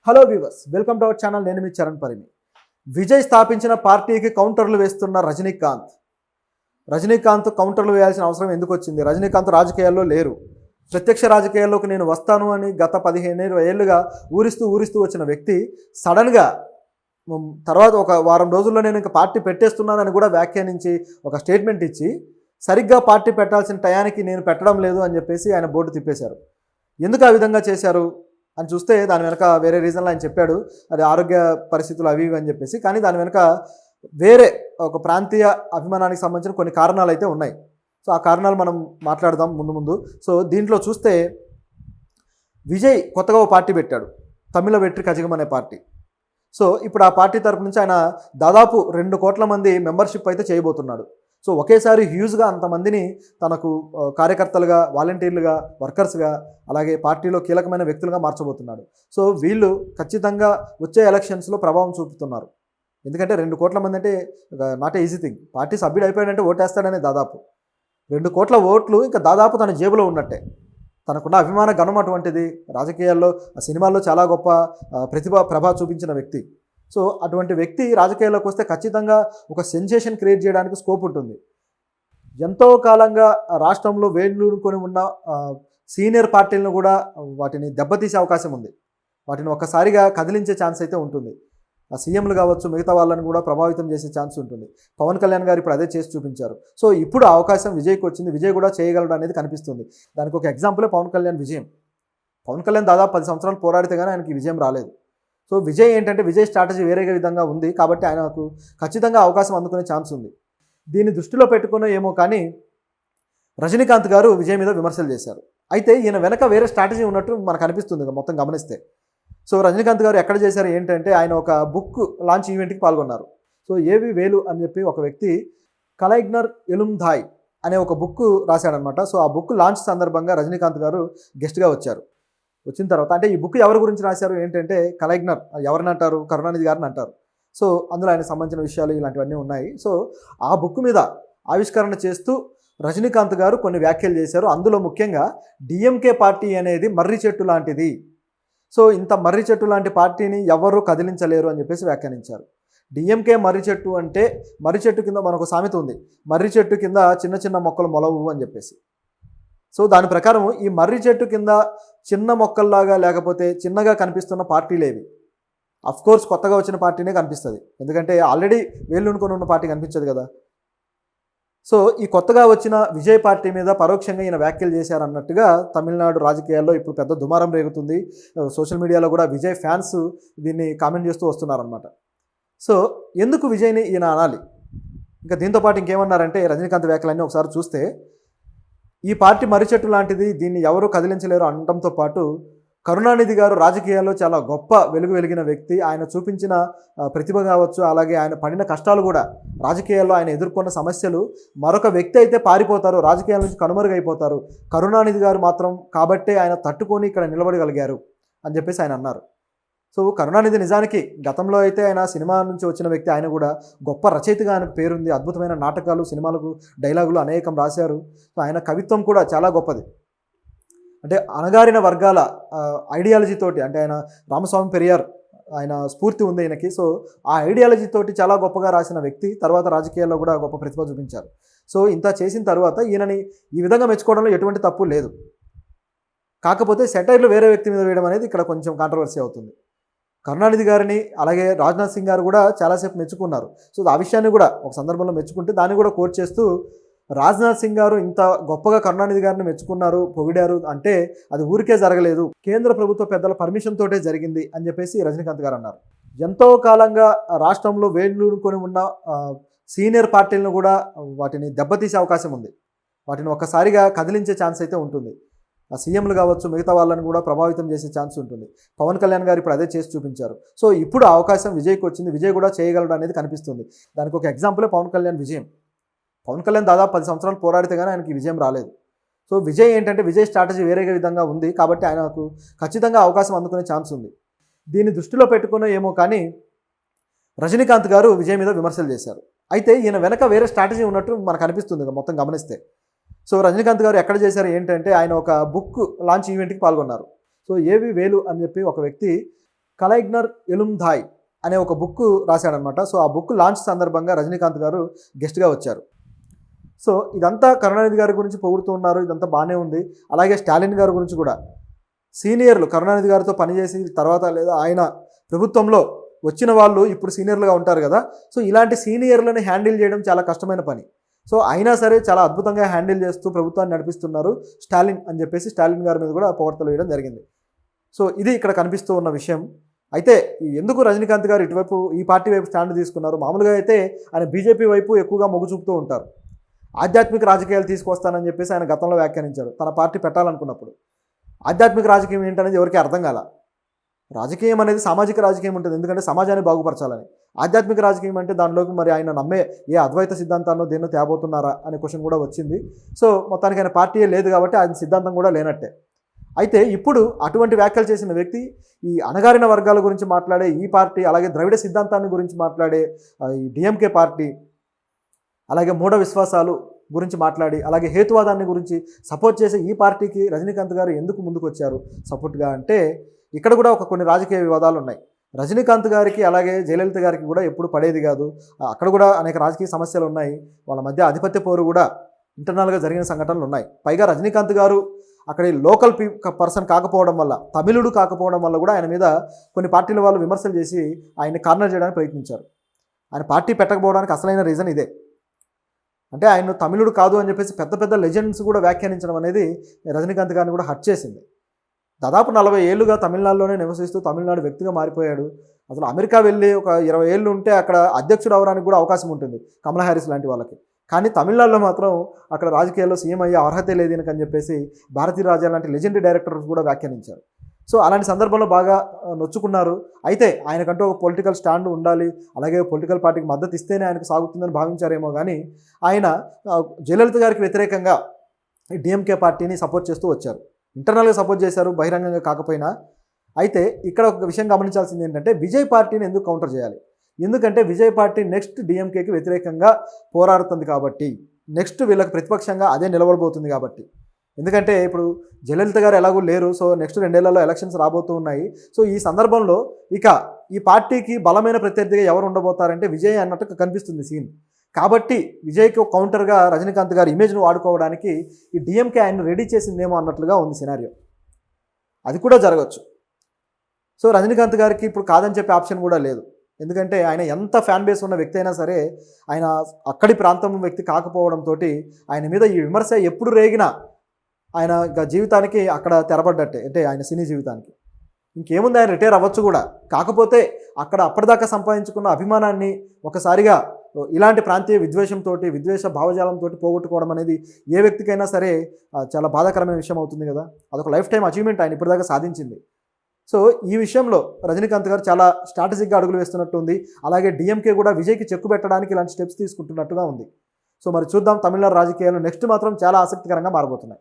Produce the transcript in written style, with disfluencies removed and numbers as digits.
Hello viewers, welcome to our channel. నేను మీ చరణ్ పరిమి. విజయ్ స్థాపించిన పార్టీకి కౌంటర్లు వేస్తున్న రజనీకాంత్ కౌంటర్లు వేయాల్సిన అవసరం ఎందుకు వచ్చింది? రజనీకాంత్ రాజకీయాల్లో లేరు. ప్రత్యక్ష రాజకీయాల్లోకి నేను వస్తాను అని గత 15 ఏళ్ళుగా ఊరిస్తూ వచ్చిన వ్యక్తి సడన్గా తర్వాత ఒక వారం రోజుల్లో నేను ఇంకా పార్టీ పెట్టేస్తున్నానని కూడా వ్యాఖ్యానించి ఒక స్టేట్మెంట్ ఇచ్చి సరిగ్గా పార్టీ పెట్టాల్సిన టయానికి నేను పెట్టడం లేదు అని చెప్పేసి ఆయన బోర్డు తిప్పేశారు. ఎందుకు ఆ విధంగా చేశారు అని చూస్తే దాని వెనక వేరే రీజన్లో ఆయన చెప్పాడు, అది ఆరోగ్య పరిస్థితులు అవి ఇవి అని చెప్పేసి. కానీ దాని వెనక వేరే ఒక ప్రాంతీయ అభిమానానికి సంబంధించిన కొన్ని కారణాలు అయితే ఉన్నాయి. సో ఆ కారణాలు మనం మాట్లాడదాం ముందు. సో దీంట్లో చూస్తే విజయ్ కొత్తగా ఒక పార్టీ పెట్టాడు, తమిళ వెట్రి కజగం అనే పార్టీ. సో ఇప్పుడు ఆ పార్టీ తరపు నుంచి ఆయన దాదాపు 2 కోట్ల మంది మెంబర్షిప్ అయితే చేయబోతున్నాడు. సో ఒకేసారి హ్యూజ్గా అంతమందిని తనకు కార్యకర్తలుగా, వాలంటీర్లుగా, వర్కర్స్గా, అలాగే పార్టీలో కీలకమైన వ్యక్తులుగా మార్చబోతున్నాడు. సో వీళ్ళు ఖచ్చితంగా వచ్చే ఎలక్షన్స్లో ప్రభావం చూపుతున్నారు. ఎందుకంటే 2 కోట్ల మంది అంటే నాట్ ఈజీ థింగ్. పార్టీ సభ్యుడు అయిపోయాడంటే ఓటేస్తాడనే దాదాపు 2 కోట్ల ఓట్లు ఇంకా దాదాపు తన జేబులో ఉన్నట్టే. తనకున్న అభిమాన గణం అటువంటిది. రాజకీయాల్లో, సినిమాల్లో చాలా గొప్ప ప్రభావం చూపించిన వ్యక్తి. సో అటువంటి వ్యక్తి రాజకీయాల్లోకి వస్తే ఖచ్చితంగా ఒక సెన్సేషన్ క్రియేట్ చేయడానికి స్కోప్ ఉంటుంది. ఎంతో కాలంగా రాష్ట్రంలో వేళ్ళూనుకొని ఉన్న సీనియర్ పార్టీలను కూడా వాటిని దెబ్బతీసే అవకాశం ఉంది. వాటిని ఒక్కసారిగా కదిలించే ఛాన్స్ అయితే ఉంటుంది. ఆ సీఎంలు కావచ్చు, మిగతా వాళ్ళని కూడా ప్రభావితం చేసే ఛాన్స్ ఉంటుంది. పవన్ కళ్యాణ్ గారు ఇప్పుడు అదే చేసి చూపించారు. సో ఇప్పుడు ఆ అవకాశం విజయ్కి వచ్చింది. విజయ్ కూడా చేయగలడు అనేది కనిపిస్తుంది. దానికి ఒక ఎగ్జాంపులే పవన్ కళ్యాణ్ విజయం. పవన్ కళ్యాణ్ దాదాపు 10 సంవత్సరాలు పోరాడితే కానీ ఆయనకి విజయం రాలేదు. సో విజయ్ ఏంటంటే, విజయ్ స్ట్రాటజీ వేరే విధంగా ఉంది కాబట్టి ఆయనకు ఖచ్చితంగా అవకాశం అందుకునే ఛాన్స్ ఉంది. దీన్ని దృష్టిలో పెట్టుకున్న ఏమో కానీ రజనీకాంత్ గారు విజయ్ మీద విమర్శలు చేశారు. అయితే ఈయన వెనక వేరే స్ట్రాటజీ ఉన్నట్టు మనకు అనిపిస్తుంది మొత్తం గమనిస్తే. సో రజనీకాంత్ గారు ఎక్కడ చేశారు ఏంటంటే, ఆయన ఒక బుక్ లాంచ్ ఈవెంట్కి పాల్గొన్నారు. సో ఏవి వేలు అని చెప్పి ఒక వ్యక్తి కలైగ్నర్ ఎలుమ్ధాయ్ అనే ఒక బుక్ రాశాడనమాట. సో ఆ బుక్ లాంచ్ సందర్భంగా రజనీకాంత్ గారు గెస్ట్గా వచ్చారు. వచ్చిన తర్వాత అంటే ఈ బుక్ ఎవరి గురించి రాశారు ఏంటంటే, కలైగ్నర్ ఎవరిని అంటారు? కరుణానిధి గారిని అంటారు. సో అందులో ఆయన సంబంధించిన విషయాలు ఇలాంటివన్నీ ఉన్నాయి. సో ఆ బుక్ మీద ఆవిష్కరణ చేస్తూ రజనీకాంత్ గారు కొన్ని వ్యాఖ్యలు చేశారు. అందులో ముఖ్యంగా డిఎంకే పార్టీ అనేది మర్రి చెట్టు లాంటిది. సో ఇంత మర్రి చెట్టు లాంటి పార్టీని ఎవరు కదిలించలేరు అని చెప్పేసి వ్యాఖ్యానించారు. డిఎంకే మర్రి చెట్టు అంటే, మర్రి చెట్టు కింద మనకు సామెత ఉంది, మర్రి చెట్టు కింద చిన్న చిన్న మొక్కలు మొలవు అని చెప్పేసి. సో దాని ప్రకారం ఈ మర్రి చెట్టు కింద చిన్న మొక్కల్లాగా లేకపోతే చిన్నగా కనిపిస్తున్న పార్టీలేవి? అఫ్కోర్స్ కొత్తగా వచ్చిన పార్టీనే కనిపిస్తుంది, ఎందుకంటే ఆల్రెడీ వేళ్ళునుకొని ఉన్న పార్టీ కనిపించదు కదా. సో ఈ కొత్తగా వచ్చిన విజయ్ పార్టీ మీద పరోక్షంగా ఈయన వ్యాఖ్యలు చేశారన్నట్టుగా తమిళనాడు రాజకీయాల్లో ఇప్పుడు పెద్ద దుమారం రేగుతుంది. సోషల్ మీడియాలో కూడా విజయ్ ఫ్యాన్స్ దీన్ని కామెంట్ చేస్తూ వస్తున్నారనమాట. సో ఎందుకు విజయ్ని ఈయన అనాలి? ఇంకా దీంతోపాటు ఇంకేమన్నారంటే, రజనీకాంత్ వ్యాఖ్యలన్నీ ఒకసారి చూస్తే, ఈ పార్టీ మర్రి చెట్టు లాంటిది, దీన్ని ఎవరూ కదిలించలేరు అనడంతో పాటు కరుణానిధి గారు రాజకీయాల్లో చాలా గొప్ప వెలిగిన వ్యక్తి. ఆయన చూపించిన ప్రతిభ కావచ్చు, అలాగే ఆయన పడిన కష్టాలు కూడా, రాజకీయాల్లో ఆయన ఎదుర్కొన్న సమస్యలు, మరొక వ్యక్తి అయితే పారిపోతారు, రాజకీయాల నుంచి కనుమరుగైపోతారు. కరుణానిధి గారు మాత్రం కాబట్టే ఆయన తట్టుకొని ఇక్కడ నిలబడగలిగారు అని చెప్పేసి ఆయన అన్నారు. సో కరుణానిధి నిజానికి గతంలో అయితే ఆయన సినిమా నుంచి వచ్చిన వ్యక్తి. ఆయన కూడా గొప్ప రచయితగా ఆయనకు పేరుంది. అద్భుతమైన నాటకాలు, సినిమాలకు డైలాగులు అనేకం రాశారు. సో ఆయన కవిత్వం కూడా చాలా గొప్పది. అంటే అణగారిన వర్గాల ఐడియాలజీతోటి, అంటే ఆయన రామస్వామి పెరియార్ ఆయన స్ఫూర్తి ఉంది ఆయనకి. సో ఆ ఐడియాలజీతోటి చాలా గొప్పగా రాసిన వ్యక్తి. తర్వాత రాజకీయాల్లో కూడా గొప్ప ప్రతిభ చూపించారు. సో ఇంత చేసిన తర్వాత ఈయనని ఈ విధంగా మెచ్చుకోవడంలో ఎటువంటి తప్పు లేదు. కాకపోతే సెటైర్లు వేరే వ్యక్తి మీద వేయడం అనేది ఇక్కడ కొంచెం కాంట్రవర్సీ అవుతుంది. కరుణానిధి గారిని అలాగే రాజ్నాథ్ సింగ్ గారు కూడా చాలాసేపు మెచ్చుకున్నారు. సో ఆ విషయాన్ని కూడా ఒక సందర్భంలో మెచ్చుకుంటే దాన్ని కూడా కోట్ చేస్తూ, రాజ్నాథ్ సింగ్ గారు ఇంత గొప్పగా కరుణానిధి గారిని మెచ్చుకున్నారు, పొగిడారు అంటే అది ఊరికే జరగలేదు, కేంద్ర ప్రభుత్వ పెద్దల పర్మిషన్ తోటే జరిగింది అని చెప్పేసి రజనీకాంత్ గారు అన్నారు. ఎంతో కాలంగా రాష్ట్రంలో వేళ్ళూనుకొని ఉన్న సీనియర్ పార్టీలను కూడా వాటిని దెబ్బతీసే అవకాశం ఉంది. వాటిని ఒక్కసారిగా కదిలించే ఛాన్స్ అయితే ఉంటుంది. ఆ సీఎంలు కావచ్చు, మిగతా వాళ్ళని కూడా ప్రభావితం చేసే ఛాన్స్ ఉంటుంది. పవన్ కళ్యాణ్ గారు ఇప్పుడు అదే చేసి చూపించారు. సో ఇప్పుడు ఆ అవకాశం విజయ్కి వచ్చింది. విజయ్ కూడా చేయగలడు అనేది కనిపిస్తుంది. దానికి ఒక ఎగ్జాంపులే పవన్ కళ్యాణ్ విజయం. పవన్ కళ్యాణ్ దాదాపు 10 సంవత్సరాలు పోరాడితే కానీ ఆయనకి విజయం రాలేదు. సో విజయ్ ఏంటంటే, విజయ్ స్ట్రాటజీ వేరే విధంగా ఉంది కాబట్టి ఆయనకు ఖచ్చితంగా అవకాశం అందుకునే ఛాన్స్ ఉంది. దీన్ని దృష్టిలో పెట్టుకున్న ఏమో కానీ రజనీకాంత్ గారు విజయ్ మీద విమర్శలు చేశారు. అయితే ఈయన వెనక వేరే స్ట్రాటజీ ఉన్నట్టు మనకు అనిపిస్తుంది మొత్తం గమనిస్తే. సో రజనీకాంత్ గారు ఎక్కడ చేశారు ఏంటంటే, ఆయన ఒక బుక్ లాంచ్ ఈవెంట్కి పాల్గొన్నారు. సో ఏవి వేలు అని చెప్పి ఒక వ్యక్తి కలైగ్నర్ ఎలుమ్ధాయ్ అనే ఒక బుక్ రాశాడనమాట. సో ఆ బుక్ లాంచ్ సందర్భంగా రజనీకాంత్ గారు గెస్ట్గా వచ్చారు. సో ఇదంతా కరుణానిధి గారి గురించి పొగుడుతూ ఉన్నారు, ఇదంతా బాగానే ఉంది. అలాగే స్టాలిన్ గారి గురించి కూడా సీనియర్లు కరుణానిధి గారితో పనిచేసి తర్వాత లేదా ఆయన ప్రభుత్వంలో వచ్చిన వాళ్ళు ఇప్పుడు సీనియర్లుగా ఉంటారు కదా. సో ఇలాంటి సీనియర్లను హ్యాండిల్ చేయడం చాలా కష్టమైన పని. సో అయినా సరే చాలా అద్భుతంగా హ్యాండిల్ చేస్తూ ప్రభుత్వాన్ని నడిపిస్తున్నారు స్టాలిన్ అని చెప్పేసి స్టాలిన్ గారి మీద కూడా పొగడ్తలు వేయడం జరిగింది. సో ఇది ఇక్కడ కనిపిస్తూ ఉన్న విషయం. అయితే ఎందుకు రజనీకాంత్ గారు ఇటువైపు ఈ పార్టీ వైపు స్టాండ్ తీసుకున్నారు? మామూలుగా అయితే ఆయన బీజేపీ వైపు ఎక్కువగా మొగ్గు చూపుతూ ఉంటారు. ఆధ్యాత్మిక రాజకీయాలు తీసుకొస్తానని చెప్పేసి ఆయన గతంలో వ్యాఖ్యానించారు తన పార్టీ పెట్టాలనుకున్నప్పుడు. ఆధ్యాత్మిక రాజకీయం ఏంటనేది ఎవరికి అర్థం కాల. రాజకీయం అనేది సామాజిక రాజకీయం ఉంటుంది, ఎందుకంటే సమాజాన్ని బాగుపరచాలని. ఆధ్యాత్మిక రాజకీయం అంటే దానిలోకి మరి ఆయన నమ్మే ఏ అద్వైత సిద్ధాంతాల్లో దేన్నో తేబోతున్నారా అనే క్వశ్చన్ కూడా వచ్చింది. సో మొత్తానికి ఆయన పార్టీయే లేదు కాబట్టి ఆయన సిద్ధాంతం కూడా లేనట్టే. అయితే ఇప్పుడు అటువంటి వ్యాఖ్యలు చేసిన వ్యక్తి ఈ అణగారిన వర్గాల గురించి మాట్లాడే ఈ పార్టీ, అలాగే ద్రవిడ సిద్ధాంతాన్ని గురించి మాట్లాడే ఈ డిఎంకే పార్టీ, అలాగే మూఢ విశ్వాసాలు గురించి మాట్లాడి అలాగే హేతువాదాన్ని గురించి సపోర్ట్ చేసే ఈ పార్టీకి రజనీకాంత్ గారు ఎందుకు ముందుకు వచ్చారు సపోర్ట్గా అంటే, ఇక్కడ కూడా కొన్ని రాజకీయ వివాదాలు ఉన్నాయి. రజనీకాంత్ గారికి అలాగే జయలలిత గారికి కూడా ఎప్పుడు పడేది కాదు. అక్కడ కూడా అనేక రాజకీయ సమస్యలు ఉన్నాయి. వాళ్ళ మధ్య ఆధిపత్య పోరు కూడా ఇంటర్నల్గా జరిగిన సంఘటనలు ఉన్నాయి. పైగా రజనీకాంత్ గారు అక్కడ లోకల్ పర్సన్ కాకపోవడం వల్ల, తమిళుడు కాకపోవడం వల్ల కూడా ఆయన మీద కొన్ని పార్టీల వాళ్ళు విమర్శలు చేసి ఆయన్ని కార్నర్ చేయడానికి ప్రయత్నించారు. ఆయన పార్టీ పెట్టకపోవడానికి అసలైన రీజన్ ఇదే. అంటే ఆయన తమిళుడు కాదు అని చెప్పేసి పెద్ద పెద్ద లెజెండ్స్ కూడా వ్యాఖ్యానించడం అనేది రజనీకాంత్ గారిని కూడా హర్ట్ చేసింది. దాదాపు 40 ఏళ్ళుగా తమిళనాడులోనే నివసిస్తూ తమిళనాడు వ్యక్తిగా మారిపోయాడు. అసలు అమెరికా వెళ్ళి ఒక 20 ఏళ్ళు ఉంటే అక్కడ అధ్యక్షుడు అవడానికి కూడా అవకాశం ఉంటుంది కమలా హ్యారిస్ లాంటి వాళ్ళకి. కానీ తమిళనాడులో మాత్రం అక్కడ రాజకీయాల్లో సీఎం అయ్యే అర్హతే లేదు అని చెప్పేసి భారతీ రాజా లాంటి లెజెండరీ డైరెక్టర్స్ కూడా వ్యాఖ్యానించారు. సో అలాంటి సందర్భంలో బాగా నొచ్చుకున్నారు. అయితే ఆయనకంటూ ఒక పొలిటికల్ స్టాండ్ ఉండాలి, అలాగే పొలిటికల్ పార్టీకి మద్దతు ఇస్తేనే ఆయనకు సాగుతుందని భావించారేమో కానీ ఆయన జయలలిత గారికి వ్యతిరేకంగా డిఎంకే పార్టీని సపోర్ట్ చేస్తూ వచ్చారు. ఇంటర్నల్గా సపోర్ట్ చేశారు, బహిరంగంగా కాకపోయినా. అయితే ఇక్కడ ఒక విషయం గమనించాల్సింది ఏంటంటే, విజయ్ పార్టీని ఎందుకు కౌంటర్ చేయాలి? ఎందుకంటే విజయ్ పార్టీ నెక్స్ట్ డిఎంకేకి వ్యతిరేకంగా పోరాడుతుంది కాబట్టి, నెక్స్ట్ వీళ్ళకి ప్రతిపక్షంగా అదే నిలబడబోతుంది కాబట్టి. ఎందుకంటే ఇప్పుడు జయలలిత గారు ఎలాగూ లేరు. సో నెక్స్ట్ 2 ఏళ్లలో ఎలక్షన్స్ రాబోతూ ఉన్నాయి. సో ఈ సందర్భంలో ఇక ఈ పార్టీకి బలమైన ప్రత్యర్థిగా ఎవరు ఉండబోతారంటే విజయ్ అన్నట్టు కనిపిస్తుంది సీన్. కాబట్టి విజయ్కి కౌంటర్గా రజనీకాంత్ గారి ఇమేజ్ను వాడుకోవడానికి ఈ డిఎంకే ఆయన రెడీ చేసిందేమో అన్నట్లుగా ఉంది సినారియో. అది కూడా జరగచ్చు. సో రజనీకాంత్ గారికి ఇప్పుడు కాదని చెప్పే ఆప్షన్ కూడా లేదు. ఎందుకంటే ఆయన ఎంత ఫ్యాన్ బేస్ ఉన్న వ్యక్తి అయినా సరే, ఆయన అక్కడి ప్రాంతం వ్యక్తి కాకపోవడంతో ఆయన మీద ఈ విమర్శ ఎప్పుడు రేగినా ఆయన జీవితానికి అక్కడ తెరపడ్డట్టే, అంటే ఆయన సినీ జీవితానికి. ఇంకేముంది, ఆయన రిటైర్ అవ్వచ్చు కూడా. కాకపోతే అక్కడ అప్పటిదాకా సంపాదించుకున్న అభిమానాన్ని ఒకసారిగా ఇలాంటి ప్రాంతీయ విద్వేషంతో, విద్వేష భావజాలంతో పోగొట్టుకోవడం అనేది ఏ వ్యక్తికైనా సరే చాలా బాధాకరమైన విషయం అవుతుంది కదా. అదొక లైఫ్ టైం అచీవ్మెంట్ ఆయన ఇప్పటిదాకా సాధించింది. సో ఈ విషయంలో రజనీకాంత్ గారు చాలా స్ట్రాటజిక్గా అడుగులు వేస్తున్నట్టు ఉంది. అలాగే డిఎంకే కూడా విజయ్కి చెక్కు పెట్టడానికి ఇలాంటి స్టెప్స్ తీసుకుంటున్నట్టుగా ఉంది. సో మరి చూద్దాం, తమిళనాడు రాజకీయాలు నెక్స్ట్ మాత్రం చాలా ఆసక్తికరంగా మారబోతున్నాయి.